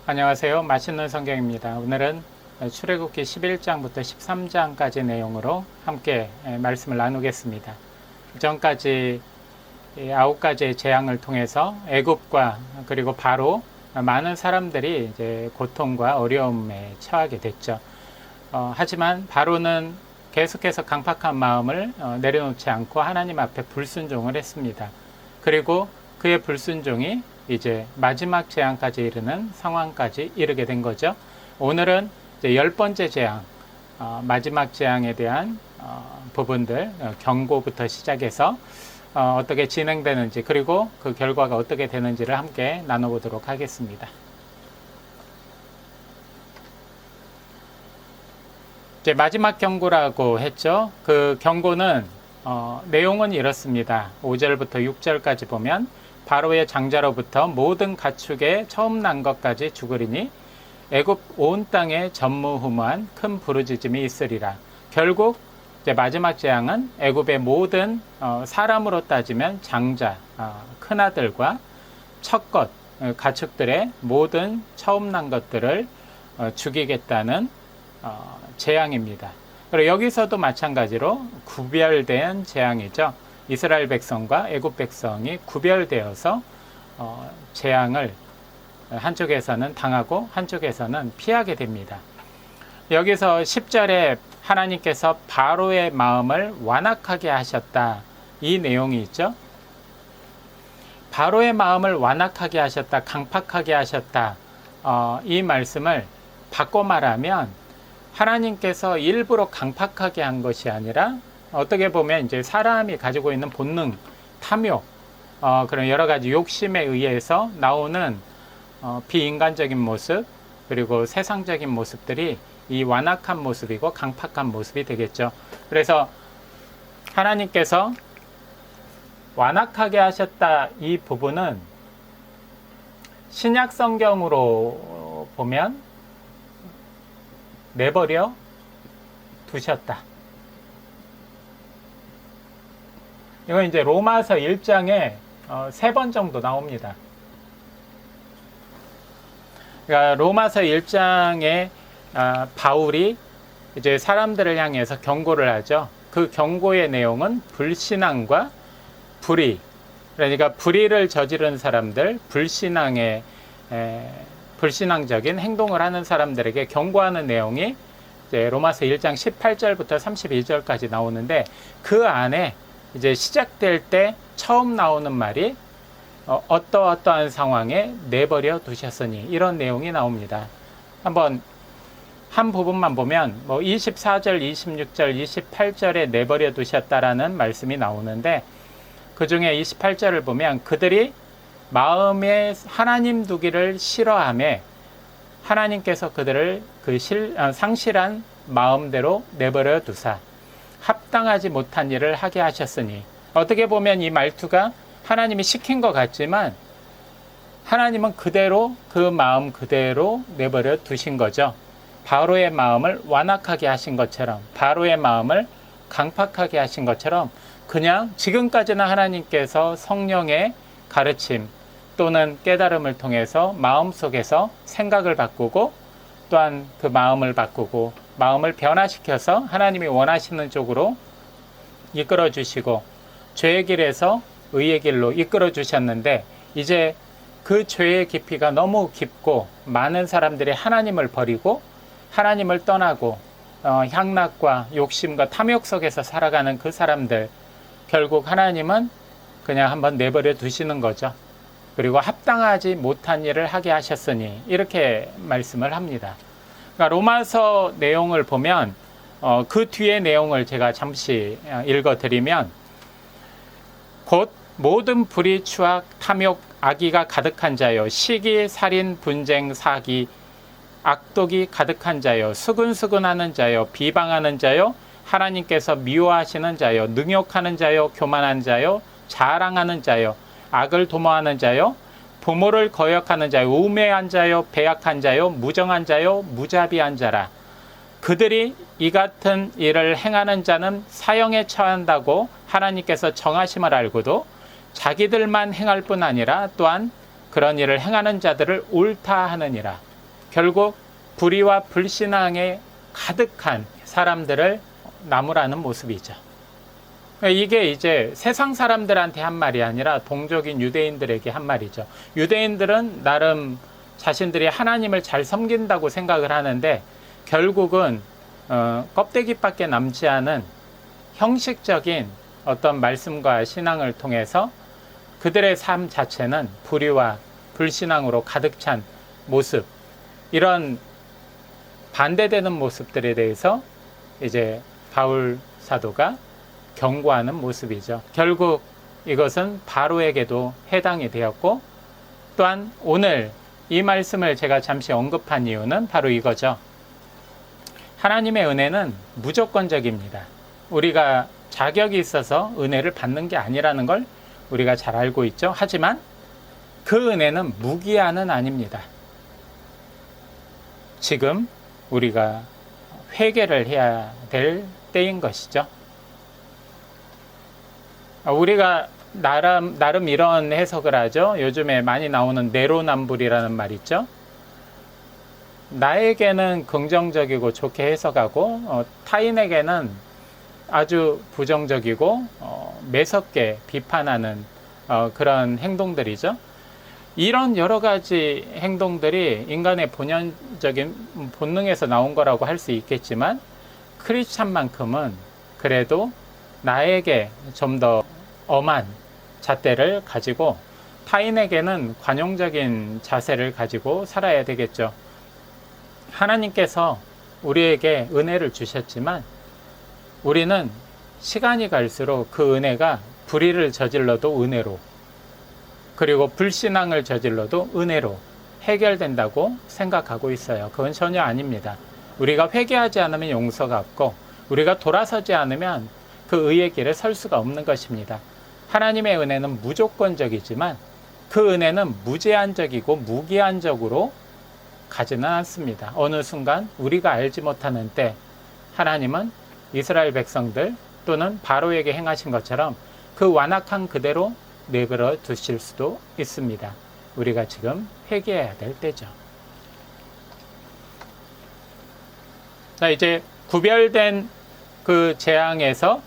안녕하세요. 맛있는 성경입니다. 오늘은 출애굽기 11장부터 13장까지 내용으로 함께 말씀을 나누겠습니다. 전까지 9가지의 재앙을 통해서 애굽과 그리고 바로 많은 사람들이 이제 고통과 어려움에 처하게 됐죠. 하지만 바로는 계속해서 강팍한 마음을 내려놓지 않고 하나님 앞에 불순종을 했습니다. 그리고 그의 불순종이 이제 마지막 재앙까지 이르는 상황까지 이르게 된 거죠. 오늘은 이제 10번째 재앙, 마지막 재앙에 대한 부분들, 경고부터 시작해서 어떻게 진행되는지, 그리고 그 결과가 어떻게 되는지를 함께 나눠보도록 하겠습니다. 이제 마지막 경고라고 했죠. 그 경고는 내용은 이렇습니다. 5절부터 6절까지 보면 바로의 장자로부터 모든 가축의 처음 난 것까지 죽으리니 애굽 온 땅에 전무후무한 큰 부르짖음이 있으리라. 결국 이제 마지막 재앙은 애굽의 모든 사람으로 따지면 장자, 큰아들과 첫것, 가축들의 모든 처음 난 것들을 죽이겠다는 재앙입니다. 그리고 여기서도 마찬가지로 구별된 재앙이죠. 이스라엘 백성과 애굽 백성이 구별되어서 재앙을 한쪽에서는 당하고 한쪽에서는 피하게 됩니다. 여기서 10절에 하나님께서 바로의 마음을 완악하게 하셨다, 이 내용이 있죠. 바로의 마음을 완악하게 하셨다, 강팍하게 하셨다, 이 말씀을 바꿔 말하면 하나님께서 일부러 강팍하게 한 것이 아니라 어떻게 보면 이제 사람이 가지고 있는 본능, 탐욕, 그런 여러 가지 욕심에 의해서 나오는 비인간적인 모습, 그리고 세상적인 모습들이 이 완악한 모습이고 강팍한 모습이 되겠죠. 그래서 하나님께서 완악하게 하셨다, 이 부분은 신약 성경으로 보면 내버려 두셨다. 이건 이제 로마서 1장에 3번 정도 나옵니다. 그러니까 로마서 1장에 바울이 이제 사람들을 향해서 경고를 하죠. 그 경고의 내용은 불신앙과 불의, 그러니까 불의를 저지른 사람들, 불신앙적인 행동을 하는 사람들에게 경고하는 내용이 이제 로마서 1장 18절부터 32절까지 나오는데, 그 안에 이제 시작될 때 처음 나오는 말이 어떠한 상황에 내버려 두셨으니, 이런 내용이 나옵니다. 한번 한 부분만 보면 24절, 26절, 28절에 내버려 두셨다라는 말씀이 나오는데, 그 중에 28절을 보면 그들이 마음에 하나님 두기를 싫어하며 하나님께서 그들을 그 상실한 마음대로 내버려 두사 합당하지 못한 일을 하게 하셨으니, 어떻게 보면 이 말투가 하나님이 시킨 것 같지만 하나님은 그대로 그 마음 그대로 내버려 두신 거죠. 바로의 마음을 완악하게 하신 것처럼, 바로의 마음을 강팍하게 하신 것처럼, 그냥 지금까지는 하나님께서 성령의 가르침 또는 깨달음을 통해서 마음속에서 생각을 바꾸고, 또한 그 마음을 바꾸고 마음을 변화시켜서 하나님이 원하시는 쪽으로 이끌어 주시고 죄의 길에서 의의 길로 이끌어 주셨는데, 이제 그 죄의 깊이가 너무 깊고 많은 사람들이 하나님을 버리고 하나님을 떠나고 향락과 욕심과 탐욕 속에서 살아가는 그 사람들, 결국 하나님은 그냥 한번 내버려 두시는 거죠. 그리고 합당하지 못한 일을 하게 하셨으니, 이렇게 말씀을 합니다. 그러니까 로마서 내용을 보면 그 뒤의 내용을 제가 잠시 읽어드리면, 곧 모든 불의, 추악, 탐욕, 악의가 가득한 자요, 시기, 살인, 분쟁, 사기, 악독이 가득한 자요, 수근수근하는 자요, 비방하는 자요, 하나님께서 미워하시는 자요, 능욕하는 자요, 교만한 자요, 자랑하는 자요, 악을 도모하는 자요, 부모를 거역하는 자요, 우매한 자요, 배약한 자요, 무정한 자요, 무자비한 자라. 그들이 이 같은 일을 행하는 자는 사형에 처한다고 하나님께서 정하심을 알고도 자기들만 행할 뿐 아니라 또한 그런 일을 행하는 자들을 옳다 하느니라. 결국 불의와 불신앙에 가득한 사람들을 나무라는 모습이죠. 이게 이제 세상 사람들한테 한 말이 아니라 동족인 유대인들에게 한 말이죠. 유대인들은 나름 자신들이 하나님을 잘 섬긴다고 생각을 하는데 결국은 껍데기밖에 남지 않은 형식적인 어떤 말씀과 신앙을 통해서 그들의 삶 자체는 불의와 불신앙으로 가득 찬 모습, 이런 반대되는 모습들에 대해서 이제 바울 사도가 경고하는 모습이죠. 결국 이것은 바로에게도 해당이 되었고, 또한 오늘 이 말씀을 제가 잠시 언급한 이유는 바로 이거죠. 하나님의 은혜는 무조건적입니다. 우리가 자격이 있어서 은혜를 받는 게 아니라는 걸 우리가 잘 알고 있죠. 하지만 그 은혜는 무기한은 아닙니다. 지금 우리가 회개를 해야 될 때인 것이죠. 우리가 나름 이런 해석을 하죠. 요즘에 많이 나오는 내로남불이라는 말 있죠. 나에게는 긍정적이고 좋게 해석하고 타인에게는 아주 부정적이고 매섭게 비판하는 그런 행동들이죠. 이런 여러 가지 행동들이 인간의 본연적인 본능에서 나온 거라고 할 수 있겠지만, 크리스찬만큼은 그래도 나에게 좀 더 엄한 잣대를 가지고 타인에게는 관용적인 자세를 가지고 살아야 되겠죠. 하나님께서 우리에게 은혜를 주셨지만 우리는 시간이 갈수록 그 은혜가 불의를 저질러도 은혜로, 그리고 불신앙을 저질러도 은혜로 해결된다고 생각하고 있어요. 그건 전혀 아닙니다. 우리가 회개하지 않으면 용서가 없고, 우리가 돌아서지 않으면 그 의의 길에 설 수가 없는 것입니다. 하나님의 은혜는 무조건적이지만 그 은혜는 무제한적이고 무기한적으로 가지는 않습니다. 어느 순간 우리가 알지 못하는 때 하나님은 이스라엘 백성들 또는 바로에게 행하신 것처럼 그 완악한 그대로 내버려 두실 수도 있습니다. 우리가 지금 회개해야 될 때죠. 자, 이제 구별된 그 재앙에서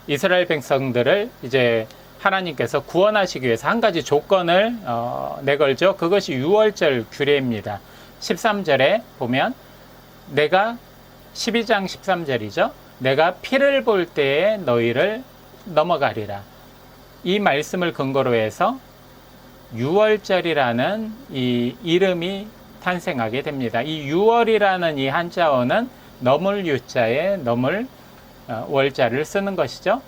이스라엘 백성들을 이제 하나님께서 구원하시기 위해서 한 가지 조건을 내걸죠. 그것이 유월절 규례입니다. 13절에 보면 내가 12장 13절이죠. 내가 피를 볼 때에 너희를 넘어가리라. 이 말씀을 근거로 해서 유월절이라는 이 이름이 탄생하게 됩니다. 이 유월이라는 이 한자어는 넘을 유자에 넘을 월자를 쓰는 것이죠.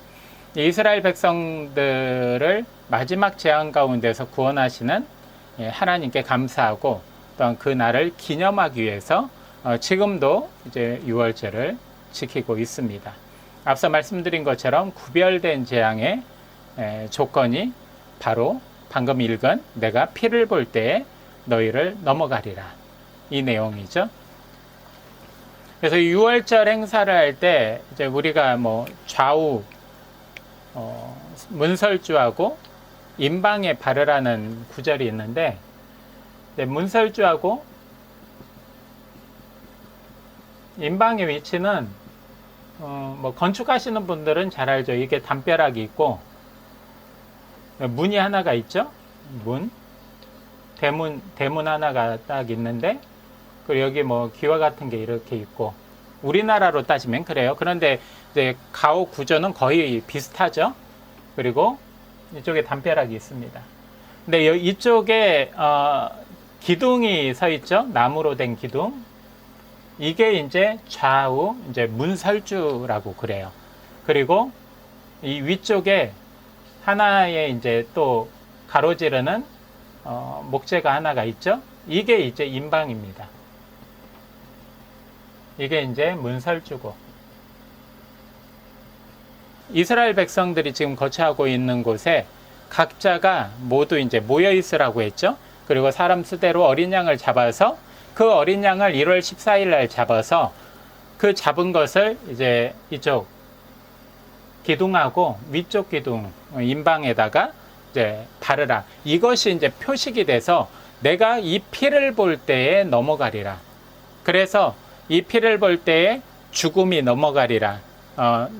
이스라엘 백성들을 마지막 재앙 가운데서 구원하시는 하나님께 감사하고 또한 그 날을 기념하기 위해서 지금도 이제 유월절을 지키고 있습니다. 앞서 말씀드린 것처럼 구별된 재앙의 조건이 바로 방금 읽은 내가 피를 볼 때에 너희를 넘어가리라, 이 내용이죠. 그래서 6월절 행사를 할 때 이제 우리가 뭐 좌우 문설주하고 임방에 바르라는 구절이 있는데, 문설주하고 임방의 위치는 뭐 건축하시는 분들은 잘 알죠. 이게 담벼락이 있고 문이 하나가 있죠. 대문 하나가 딱 있는데, 그리고 여기 뭐 기와 같은 게 이렇게 있고, 우리나라로 따지면 그래요. 그런데 이제 가옥 구조는 거의 비슷하죠. 그리고 이쪽에 담벼락이 있습니다. 근데 이쪽에 기둥이 서 있죠. 나무로 된 기둥. 이게 이제 좌우 이제 문설주라고 그래요. 그리고 이 위쪽에 하나의 이제 또 가로지르는 목재가 하나가 있죠. 이게 이제 임방입니다. 이게 이제 문설주고, 이스라엘 백성들이 지금 거처하고 있는 곳에 각자가 모두 이제 모여 있으라고 했죠. 그리고 사람 수대로 어린 양을 잡아서 그 어린 양을 1월 14일 날 잡아서 그 잡은 것을 이제 이쪽 기둥하고 위쪽 기둥 임방에다가 이제 바르라. 이것이 이제 표식이 돼서 내가 이 피를 볼 때에 넘어가리라. 그래서 이 피를 볼 때에 죽음이 넘어가리라.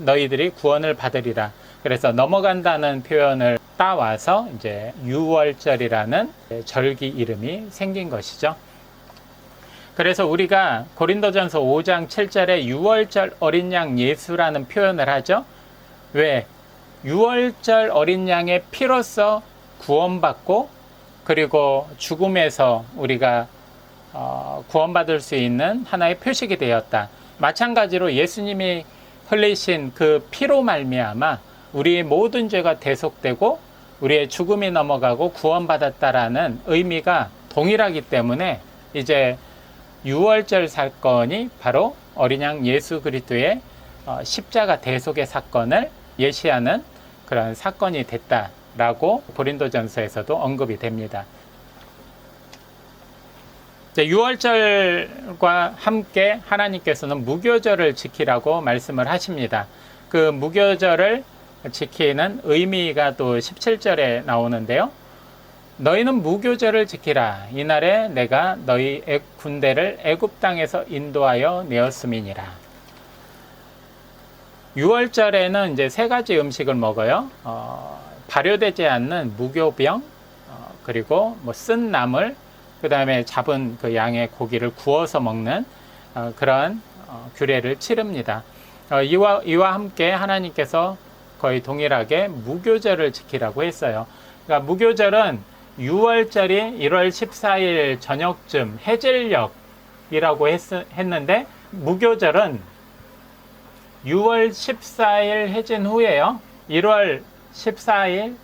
너희들이 구원을 받으리라. 그래서 넘어간다는 표현을 따와서 이제 유월절이라는 절기 이름이 생긴 것이죠. 그래서 우리가 고린도전서 5장 7절에 유월절 어린 양 예수라는 표현을 하죠. 왜? 유월절 어린 양의 피로써 구원받고 그리고 죽음에서 우리가 구원받을 수 있는 하나의 표식이 되었다. 마찬가지로 예수님이 흘리신 그 피로 말미암아 우리의 모든 죄가 대속되고 우리의 죽음이 넘어가고 구원받았다라는 의미가 동일하기 때문에 이제 유월절 사건이 바로 어린 양 예수 그리스도의 십자가 대속의 사건을 예시하는 그런 사건이 됐다라고 고린도전서에서도 언급이 됩니다. 유월절과 함께 하나님께서는 무교절을 지키라고 말씀을 하십니다. 그 무교절을 지키는 의미가 또 17절에 나오는데요. 너희는 무교절을 지키라. 이날에 내가 너희 군대를 애굽 땅에서 인도하여 내었음이니라. 유월절에는 이제 세 가지 음식을 먹어요. 발효되지 않는 무교병, 그리고 쓴 나물, 그 다음에 잡은 그 양의 고기를 구워서 먹는 그런 규례를 치릅니다. 이와 함께 하나님께서 거의 동일하게 무교절을 지키라고 했어요. 그러니까 무교절은 6월절이 1월 14일 저녁쯤 해질녘이라고 했는데 무교절은 6월 14일 해진 후에요. 1월 14일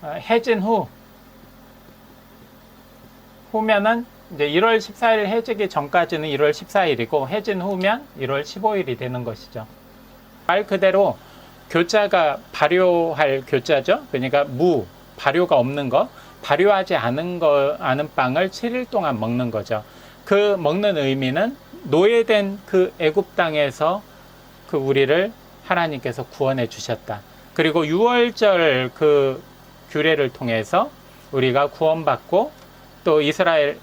해진 후면은 이제 1월 14일 해지기 전까지는 1월 14일이고 해진 후면 1월 15일이 되는 것이죠. 말 그대로 교자가 발효할 교자죠. 그러니까 발효가 없는 거, 발효하지 않은 빵을 7일 동안 먹는 거죠. 그 먹는 의미는 노예된 그 애굽 땅에서 그 우리를 하나님께서 구원해 주셨다. 그리고 6월절 그 규례를 통해서 우리가 구원받고 또 이스라엘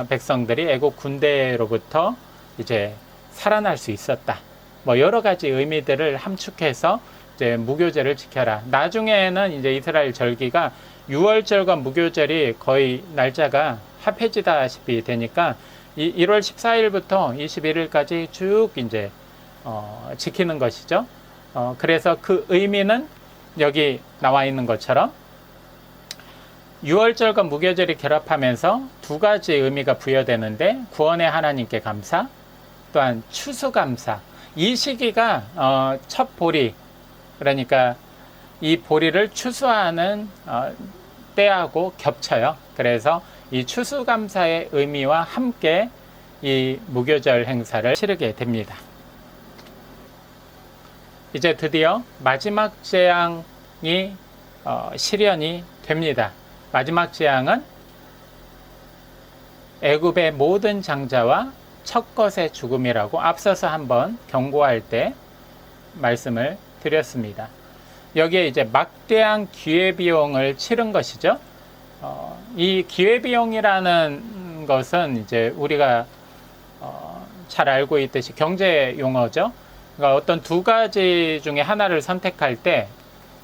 백성들이 애국 군대로부터 이제 살아날 수 있었다. 여러 가지 의미들을 함축해서 이제 무교절을 지켜라. 나중에는 이제 이스라엘 절기가 6월절과 무교절이 거의 날짜가 합해지다시피 되니까 1월 14일부터 21일까지 쭉 이제 지키는 것이죠. 그래서 그 의미는 여기 나와 있는 것처럼 6월절과 무교절이 결합하면서 두 가지 의미가 부여되는데 구원의 하나님께 감사, 또한 추수감사. 이 시기가 첫 보리, 그러니까 이 보리를 추수하는 때하고 겹쳐요. 그래서 이 추수감사의 의미와 함께 이 무교절 행사를 치르게 됩니다. 이제 드디어 마지막 재앙이 실현이 됩니다. 마지막 재앙은 애굽의 모든 장자와 첫것의 죽음이라고 앞서서 한번 경고할 때 말씀을 드렸습니다. 여기에 이제 막대한 기회비용을 치른 것이죠. 이 기회비용이라는 것은 이제 우리가 잘 알고 있듯이 경제 용어죠. 그러니까 어떤 두 가지 중에 하나를 선택할 때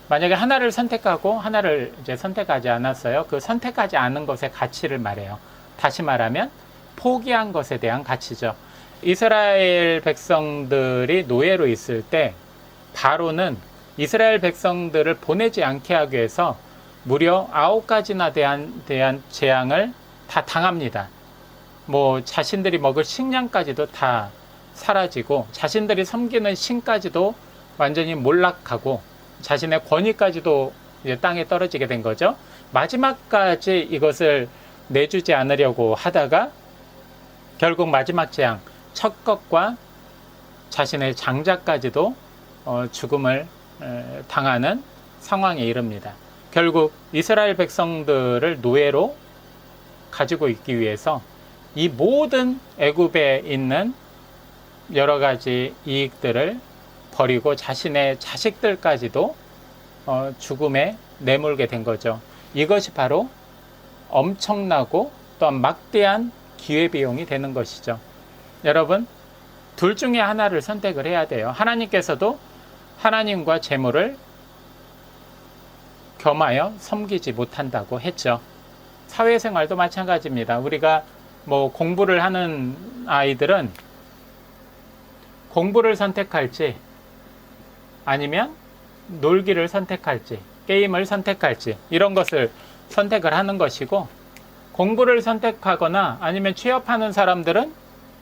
만약에 하나를 선택하고 하나를 이제 선택하지 않았어요. 그 선택하지 않은 것의 가치를 말해요. 다시 말하면 포기한 것에 대한 가치죠. 이스라엘 백성들이 노예로 있을 때 바로는 이스라엘 백성들을 보내지 않게 하기 위해서 무려 9가지나 대한 재앙을 다 당합니다. 자신들이 먹을 식량까지도 다 사라지고 자신들이 섬기는 신까지도 완전히 몰락하고 자신의 권위까지도 이제 땅에 떨어지게 된 거죠. 마지막까지 이것을 내주지 않으려고 하다가 결국 마지막 재앙, 첫 것과 자신의 장자까지도 죽음을 당하는 상황에 이릅니다. 결국 이스라엘 백성들을 노예로 가지고 있기 위해서 이 모든 애굽에 있는 여러 가지 이익들을 버리고 자신의 자식들까지도 죽음에 내몰게 된 거죠. 이것이 바로 엄청나고 또한 막대한 기회비용이 되는 것이죠. 여러분, 둘 중에 하나를 선택을 해야 돼요. 하나님께서도 하나님과 재물을 겸하여 섬기지 못한다고 했죠. 사회생활도 마찬가지입니다. 우리가 뭐 공부를 하는 아이들은 공부를 선택할지 아니면 놀기를 선택할지 게임을 선택할지 이런 것을 선택을 하는 것이고, 공부를 선택하거나 아니면 취업하는 사람들은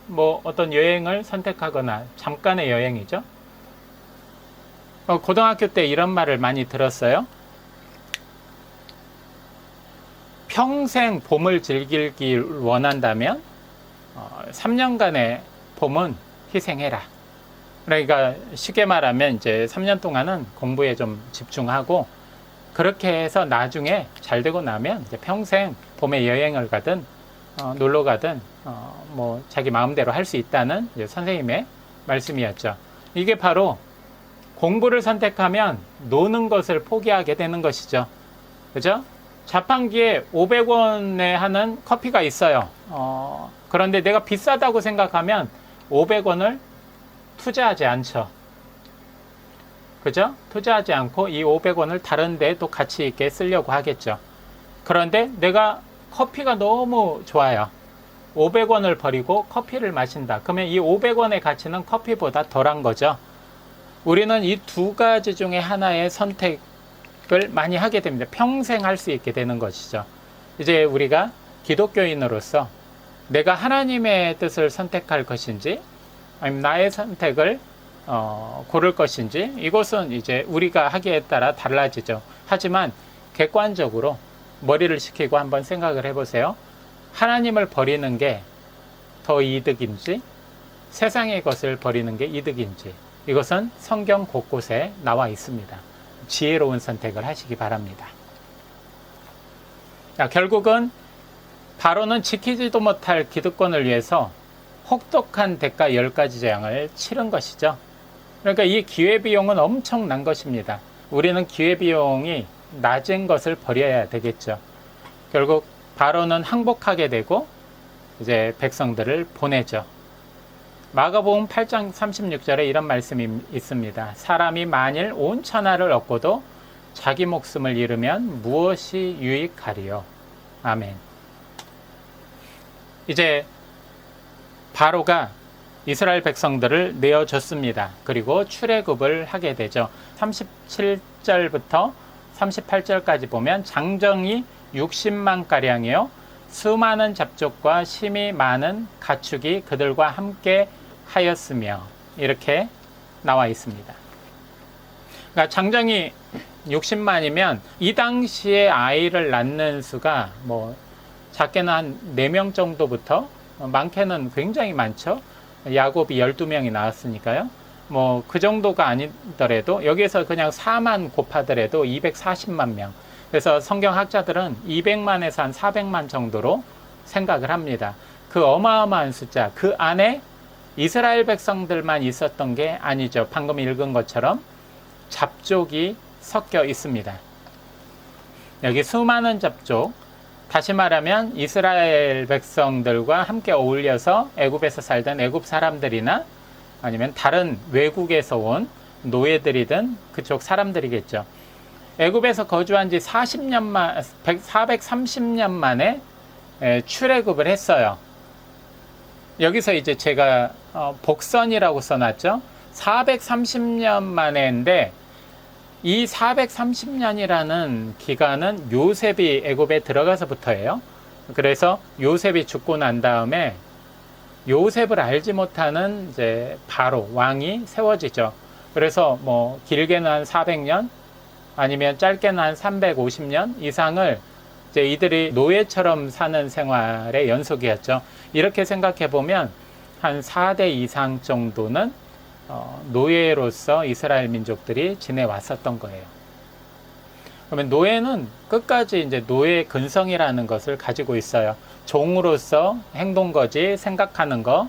뭐 어떤 여행을 선택하거나 잠깐의 여행이죠. 고등학교 때 이런 말을 많이 들었어요. 평생 봄을 즐기길 원한다면 3년간의 봄은 희생해라. 그러니까 쉽게 말하면 이제 3년 동안은 공부에 좀 집중하고, 그렇게 해서 나중에 잘 되고 나면 이제 평생 봄에 여행을 가든 놀러 가든 뭐 자기 마음대로 할 수 있다는 이제 선생님의 말씀이었죠. 이게 바로 공부를 선택하면 노는 것을 포기하게 되는 것이죠. 그죠? 자판기에 500원에 하는 커피가 있어요. 그런데 내가 비싸다고 생각하면 500원을 투자하지 않죠. 그죠? 투자하지 않고 이 500원을 다른 데 또 가치 있게 쓰려고 하겠죠. 그런데 내가 커피가 너무 좋아요. 500원을 버리고 커피를 마신다. 그러면 이 500원의 가치는 커피보다 덜한 거죠. 우리는 이 두 가지 중에 하나의 선택을 많이 하게 됩니다. 평생 할 수 있게 되는 것이죠. 이제 우리가 기독교인으로서 내가 하나님의 뜻을 선택할 것인지 아니면 나의 선택을 고를 것인지, 이것은 이제 우리가 하기에 따라 달라지죠. 하지만 객관적으로 머리를 식히고 한번 생각을 해보세요. 하나님을 버리는 게 더 이득인지 세상의 것을 버리는 게 이득인지, 이것은 성경 곳곳에 나와 있습니다. 지혜로운 선택을 하시기 바랍니다. 자, 결국은 바로는 지키지도 못할 기득권을 위해서 혹독한 대가 10가지 재앙을 치른 것이죠. 그러니까 이 기회비용은 엄청난 것입니다. 우리는 기회비용이 낮은 것을 버려야 되겠죠. 결국 바로는 항복하게 되고 이제 백성들을 보내죠. 마가복음 8장 36절에 이런 말씀이 있습니다. 사람이 만일 온 천하를 얻고도 자기 목숨을 잃으면 무엇이 유익하리요? 아멘. 이제 바로가 이스라엘 백성들을 내어줬습니다. 그리고 출애굽을 하게 되죠. 37절부터 38절까지 보면 장정이 60만 가량이요 수많은 잡족과 심이 많은 가축이 그들과 함께 하였으며, 이렇게 나와 있습니다. 그러니까 장정이 60만이면 이 당시에 아이를 낳는 수가 뭐 작게는 한 4명 정도부터 많게는 굉장히 많죠. 야곱이 12명이 나왔으니까요. 뭐 그 정도가 아니더라도 여기에서 그냥 4만 곱하더라도 240만 명. 그래서 성경학자들은 200만에서 한 400만 정도로 생각을 합니다. 그 어마어마한 숫자, 그 안에 이스라엘 백성들만 있었던 게 아니죠. 방금 읽은 것처럼 잡족이 섞여 있습니다. 여기 수많은 잡족, 다시 말하면 이스라엘 백성들과 함께 어울려서 애굽에서 살던 애굽 사람들이나 아니면 다른 외국에서 온 노예들이든 그쪽 사람들이겠죠. 애굽에서 거주한 지 430년 만에 출애굽을 했어요. 여기서 이제 제가 복선이라고 써놨죠. 430년 만에인데 이 430년이라는 기간은 요셉이 애굽에 들어가서부터예요. 그래서 요셉이 죽고 난 다음에 요셉을 알지 못하는 이제 바로 왕이 세워지죠. 그래서 뭐 길게는 한 400년 아니면 짧게는 한 350년 이상을 이제 이들이 노예처럼 사는 생활의 연속이었죠. 이렇게 생각해 보면 한 4대 이상 정도는 노예로서 이스라엘 민족들이 지내왔었던 거예요. 그러면 노예는 끝까지 이제 노예 근성이라는 것을 가지고 있어요. 종으로서 행동거지, 생각하는 거,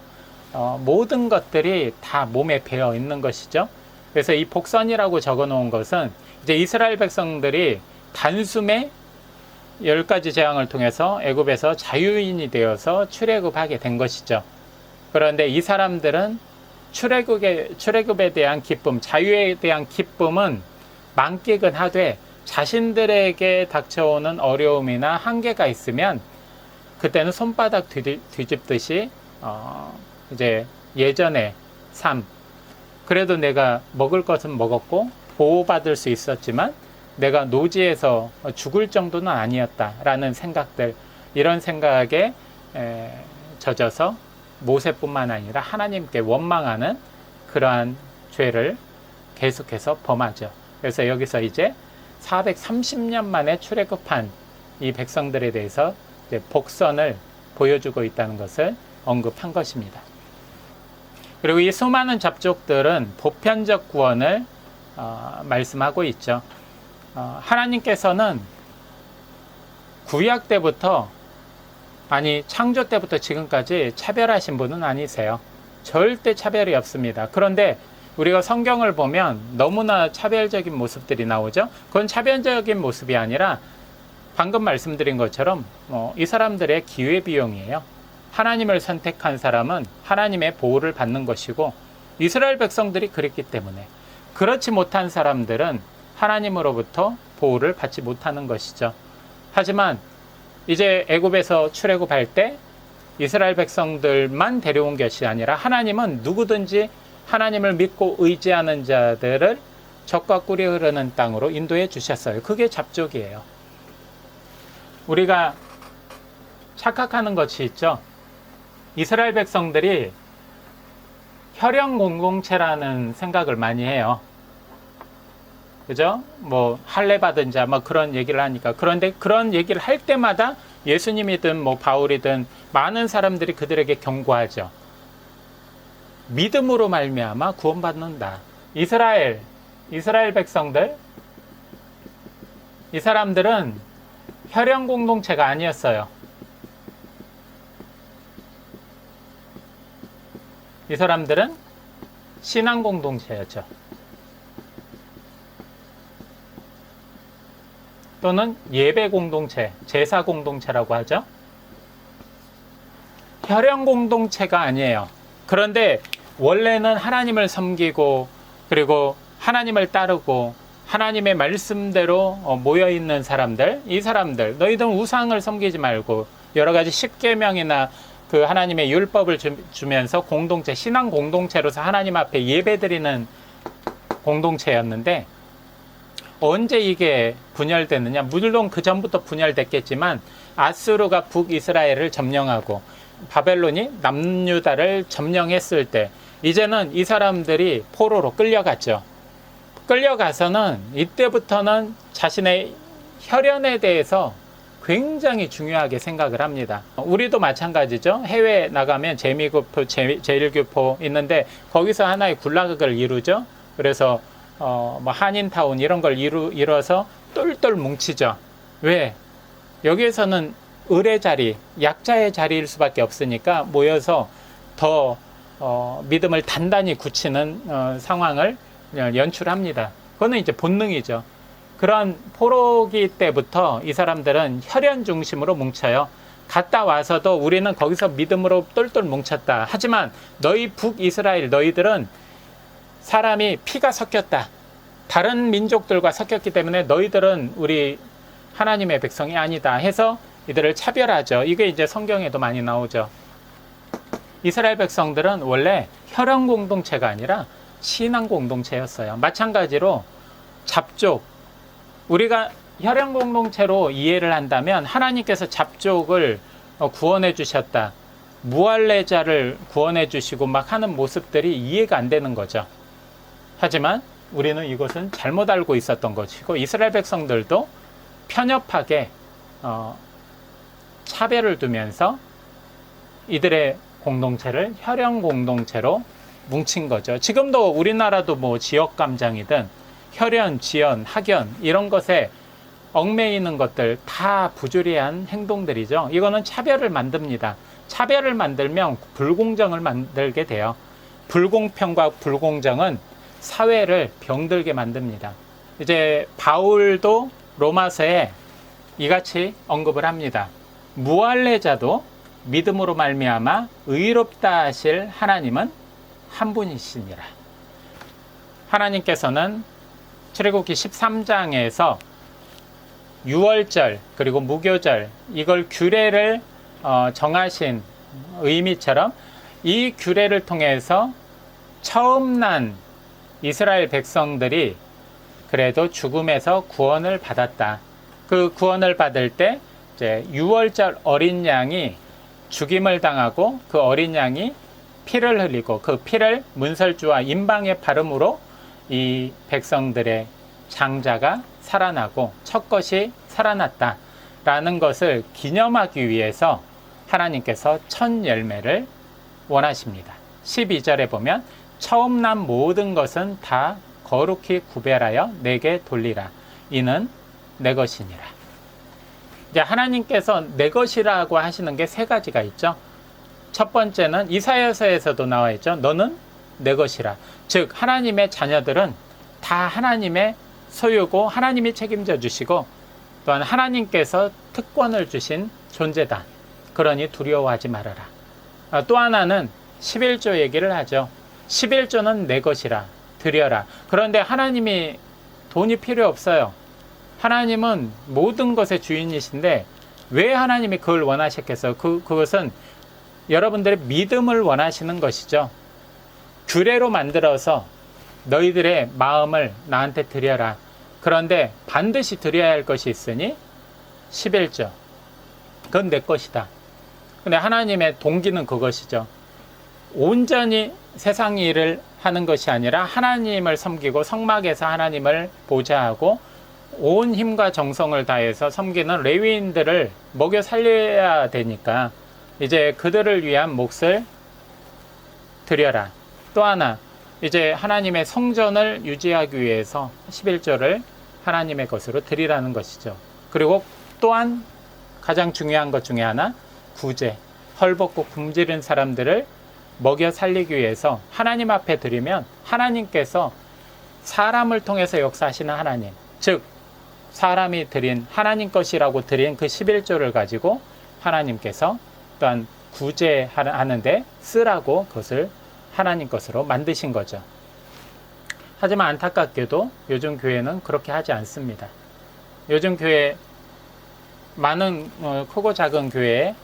모든 것들이 다 몸에 배어 있는 것이죠. 그래서 이 복선이라고 적어 놓은 것은 이제 이스라엘 백성들이 단숨에 10가지 재앙을 통해서 애굽에서 자유인이 되어서 출애굽하게 된 것이죠. 그런데 이 사람들은 출애굽에 대한 기쁨, 자유에 대한 기쁨은 만끽은 하되 자신들에게 닥쳐오는 어려움이나 한계가 있으면 그때는 손바닥 뒤집듯이 이제 예전의 삶, 그래도 내가 먹을 것은 먹었고 보호받을 수 있었지만 내가 노지에서 죽을 정도는 아니었다라는 생각들, 이런 생각에 젖어서 모세뿐만 아니라 하나님께 원망하는 그러한 죄를 계속해서 범하죠. 그래서 여기서 이제 430년 만에 출애굽한 이 백성들에 대해서 이제 복선을 보여주고 있다는 것을 언급한 것입니다. 그리고 이 수많은 잡족들은 보편적 구원을 말씀하고 있죠. 하나님께서는 구약 때부터, 아니 창조 때부터 지금까지 차별하신 분은 아니세요. 절대 차별이 없습니다. 그런데 우리가 성경을 보면 너무나 차별적인 모습들이 나오죠. 그건 차별적인 모습이 아니라 방금 말씀드린 것처럼 이 사람들의 기회비용이에요. 하나님을 선택한 사람은 하나님의 보호를 받는 것이고, 이스라엘 백성들이 그랬기 때문에, 그렇지 못한 사람들은 하나님으로부터 보호를 받지 못하는 것이죠. 하지만 이제 애굽에서 출애굽할 때 이스라엘 백성들만 데려온 것이 아니라 하나님은 누구든지 하나님을 믿고 의지하는 자들을 젖과 꿀이 흐르는 땅으로 인도해 주셨어요. 그게 잡족이에요. 우리가 착각하는 것이 있죠. 이스라엘 백성들이 혈연 공동체라는 생각을 많이 해요. 그죠? 뭐 할례 받은 자, 뭐 그런 얘기를 하니까. 그런데 그런 얘기를 할 때마다 예수님이든 뭐 바울이든 많은 사람들이 그들에게 경고하죠. 믿음으로 말미암아 구원받는다. 이스라엘 백성들, 이 사람들은 혈연 공동체가 아니었어요. 이 사람들은 신앙 공동체였죠. 또는 예배 공동체, 제사 공동체라고 하죠. 혈연 공동체가 아니에요. 그런데 원래는 하나님을 섬기고, 그리고 하나님을 따르고 하나님의 말씀대로 모여있는 사람들, 이 사람들, 너희들은 우상을 섬기지 말고 여러 가지 십계명이나 그 하나님의 율법을 주면서 공동체, 신앙 공동체로서 하나님 앞에 예배드리는 공동체였는데, 언제 이게 분열됐느냐? 물론 그 전부터 분열됐겠지만 아수르가 북이스라엘을 점령하고 바벨론이 남유다를 점령했을 때 이제는 이 사람들이 포로로 끌려갔죠. 끌려가서는 이때부터는 자신의 혈연에 대해서 굉장히 중요하게 생각을 합니다. 우리도 마찬가지죠. 해외에 나가면 재미교포, 제일교포 있는데 거기서 하나의 군락을 이루죠. 그래서 뭐 한인타운 이런 걸 이뤄서 똘똘 뭉치죠. 왜? 여기에서는 을의 자리, 약자의 자리일 수밖에 없으니까 모여서 더 믿음을 단단히 굳히는 상황을 연출합니다. 그거는 이제 본능이죠. 그런 포로기 때부터 이 사람들은 혈연 중심으로 뭉쳐요. 갔다 와서도 우리는 거기서 믿음으로 똘똘 뭉쳤다. 하지만 너희 북이스라엘, 너희들은 사람이 피가 섞였다. 다른 민족들과 섞였기 때문에 너희들은 우리 하나님의 백성이 아니다 해서 이들을 차별하죠. 이게 이제 성경에도 많이 나오죠. 이스라엘 백성들은 원래 혈연 공동체가 아니라 신앙 공동체였어요. 마찬가지로 잡족, 우리가 혈연 공동체로 이해를 한다면 하나님께서 잡족을 구원해 주셨다, 무할례자를 구원해 주시고 막 하는 모습들이 이해가 안 되는 거죠. 하지만 우리는 이것은 잘못 알고 있었던 것이고, 이스라엘 백성들도 편협하게 차별을 두면서 이들의 공동체를 혈연 공동체로 뭉친 거죠. 지금도 우리나라도 뭐 지역감장이든 혈연, 지연, 학연 이런 것에 얽매이는 것들 다 부조리한 행동들이죠. 이거는 차별을 만듭니다. 차별을 만들면 불공정을 만들게 돼요. 불공평과 불공정은 사회를 병들게 만듭니다. 이제 바울도 로마서에 이같이 언급을 합니다. 무할례자도 믿음으로 말미암아 의롭다 하실 하나님은 한 분이시니라. 하나님께서는 출애굽기 13장에서 유월절 그리고 무교절 이걸 규례를 정하신 의미처럼 이 규례를 통해서 처음 난 이스라엘 백성들이 그래도 죽음에서 구원을 받았다. 그 구원을 받을 때 이제 유월절 어린 양이 죽임을 당하고 그 어린 양이 피를 흘리고 그 피를 문설주와 임방에 바름으로 이 백성들의 장자가 살아나고 첫것이 살아났다라는 것을 기념하기 위해서 하나님께서 첫 열매를 원하십니다. 12절에 보면 처음 난 모든 것은 다 거룩히 구별하여 내게 돌리라. 이는 내 것이니라. 이제 하나님께서 내 것이라고 하시는 게 세 가지가 있죠. 첫 번째는 이사야서에서도 나와 있죠. 너는 내 것이라. 즉 하나님의 자녀들은 다 하나님의 소유고 하나님이 책임져 주시고 또한 하나님께서 특권을 주신 존재다. 그러니 두려워하지 말아라. 또 하나는 11조 얘기를 하죠. 11조는 내 것이라. 드려라. 그런데 하나님이 돈이 필요 없어요. 하나님은 모든 것의 주인이신데 왜 하나님이 그걸 원하셨겠어요? 그것은 여러분들의 믿음을 원하시는 것이죠. 규례로 만들어서 너희들의 마음을 나한테 드려라. 그런데 반드시 드려야 할 것이 있으니 11조. 그건 내 것이다. 근데 하나님의 동기는 그것이죠. 온전히 세상 일을 하는 것이 아니라 하나님을 섬기고 성막에서 하나님을 보좌하고 온 힘과 정성을 다해서 섬기는 레위인들을 먹여 살려야 되니까 이제 그들을 위한 몫을 드려라. 또 하나 이제 하나님의 성전을 유지하기 위해서 11조를 하나님의 것으로 드리라는 것이죠. 그리고 또한 가장 중요한 것 중에 하나 구제, 헐벗고 굶주린 사람들을 먹여 살리기 위해서 하나님 앞에 드리면 하나님께서 사람을 통해서 역사하시는 하나님, 즉 사람이 드린 하나님 것이라고 드린 그 11조를 가지고 하나님께서 또한 구제하는데 쓰라고 그것을 하나님 것으로 만드신 거죠. 하지만 안타깝게도 요즘 교회는 그렇게 하지 않습니다. 요즘 교회 많은 크고 작은 교회에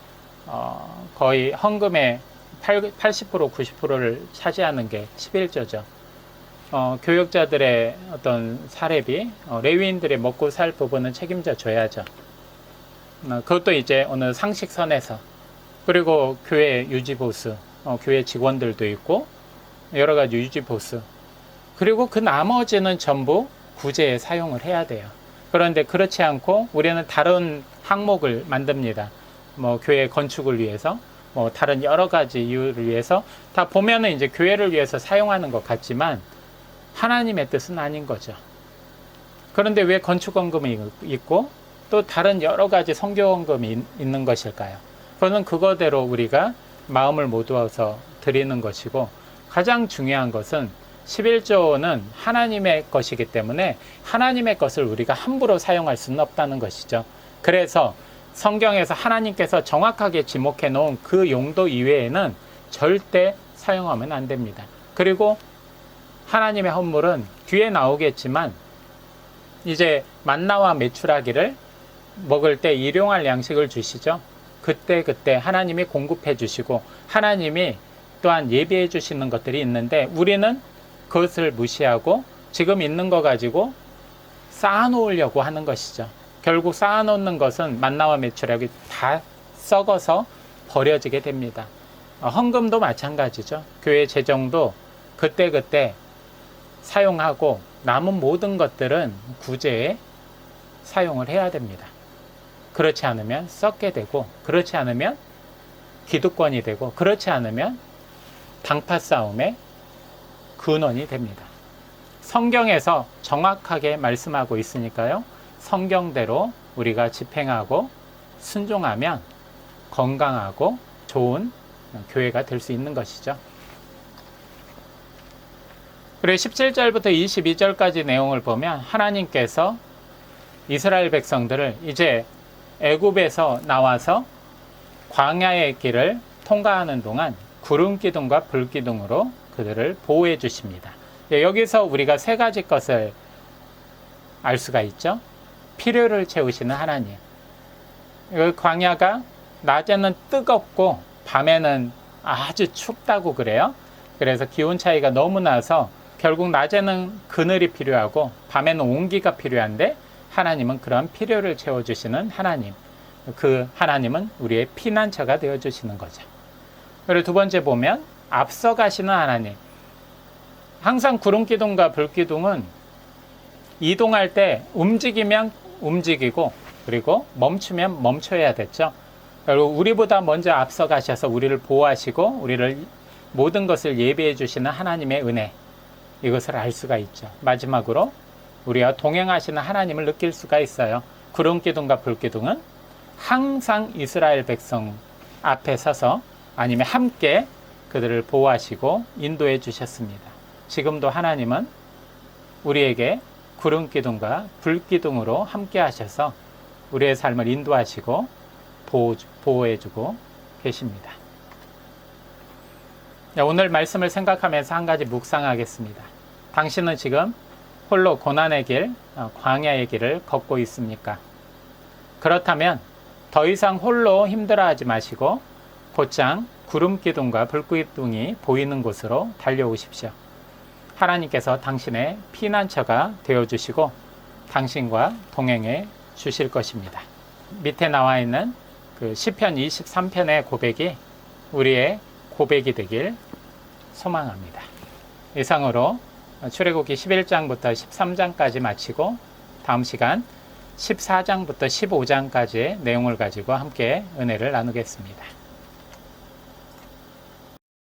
거의 헌금의 80% 90%를 차지하는 게 11조죠. 교역자들의 어떤 사례비, 레위인들의 먹고 살 부분은 책임져 줘야죠. 그것도 이제 어느 상식선에서, 그리고 교회 유지보수, 교회 직원들도 있고 여러 가지 유지보수, 그리고 그 나머지는 전부 구제에 사용을 해야 돼요. 그런데 그렇지 않고 우리는 다른 항목을 만듭니다. 뭐 교회 건축을 위해서, 뭐 다른 여러 가지 이유를 위해서 다 보면은 이제 교회를 위해서 사용하는 것 같지만 하나님의 뜻은 아닌 거죠. 그런데 왜 건축원금이 있고 또 다른 여러 가지 선교원금이 있는 것일까요? 그거는 그거대로 우리가 마음을 모두어서 드리는 것이고, 가장 중요한 것은 11조는 하나님의 것이기 때문에 하나님의 것을 우리가 함부로 사용할 수는 없다는 것이죠. 그래서 성경에서 하나님께서 정확하게 지목해 놓은 그 용도 이외에는 절대 사용하면 안 됩니다. 그리고 하나님의 헌물은 뒤에 나오겠지만 이제 만나와 메추라기를 먹을 때 일용할 양식을 주시죠. 그때 하나님이 공급해 주시고 하나님이 또한 예비해 주시는 것들이 있는데 우리는 그것을 무시하고 지금 있는 거 가지고 쌓아놓으려고 하는 것이죠. 결국 쌓아놓는 것은 만나와 메추라기 다 썩어서 버려지게 됩니다. 헌금도 마찬가지죠. 교회 재정도 그때 사용하고 남은 모든 것들은 구제에 사용을 해야 됩니다. 그렇지 않으면 썩게 되고, 그렇지 않으면 기득권이 되고, 그렇지 않으면 당파 싸움의 근원이 됩니다. 성경에서 정확하게 말씀하고 있으니까요. 성경대로 우리가 집행하고 순종하면 건강하고 좋은 교회가 될 수 있는 것이죠. 그리고 17절부터 22절까지 내용을 보면 하나님께서 이스라엘 백성들을 이제 애굽에서 나와서 광야의 길을 통과하는 동안 구름 기둥과 불 기둥으로 그들을 보호해 주십니다. 여기서 우리가 세 가지 것을 알 수가 있죠. 필요를 채우시는 하나님. 광야가 낮에는 뜨겁고 밤에는 아주 춥다고 그래요. 그래서 기온 차이가 너무 나서 결국 낮에는 그늘이 필요하고 밤에는 온기가 필요한데 하나님은 그런 필요를 채워주시는 하나님. 그 하나님은 우리의 피난처가 되어주시는 거죠. 그리고 두 번째 보면 앞서 가시는 하나님. 항상 구름 기둥과 불 기둥은 이동할 때 움직이면 움직이고 그리고 멈추면 멈춰야 됐죠. 그리고 우리보다 먼저 앞서 가셔서 우리를 보호하시고 우리를 모든 것을 예비해 주시는 하나님의 은혜, 이것을 알 수가 있죠. 마지막으로 우리와 동행하시는 하나님을 느낄 수가 있어요. 구름 기둥과 불 기둥은 항상 이스라엘 백성 앞에 서서 아니면 함께 그들을 보호하시고 인도해 주셨습니다. 지금도 하나님은 우리에게 구름 기둥과 불 기둥으로 함께 하셔서 우리의 삶을 인도하시고 보호해 주고 계십니다. 오늘 말씀을 생각하면서 한 가지 묵상하겠습니다. 당신은 지금 홀로 고난의 길, 광야의 길을 걷고 있습니까? 그렇다면 더 이상 홀로 힘들어하지 마시고 곧장 구름 기둥과 불 기둥이 보이는 곳으로 달려오십시오. 하나님께서 당신의 피난처가 되어주시고 당신과 동행해 주실 것입니다. 밑에 나와 있는 그 시편 23편의 고백이 우리의 고백이 되길 소망합니다. 이상으로 출애굽기 11장부터 13장까지 마치고 다음 시간 14장부터 15장까지의 내용을 가지고 함께 은혜를 나누겠습니다.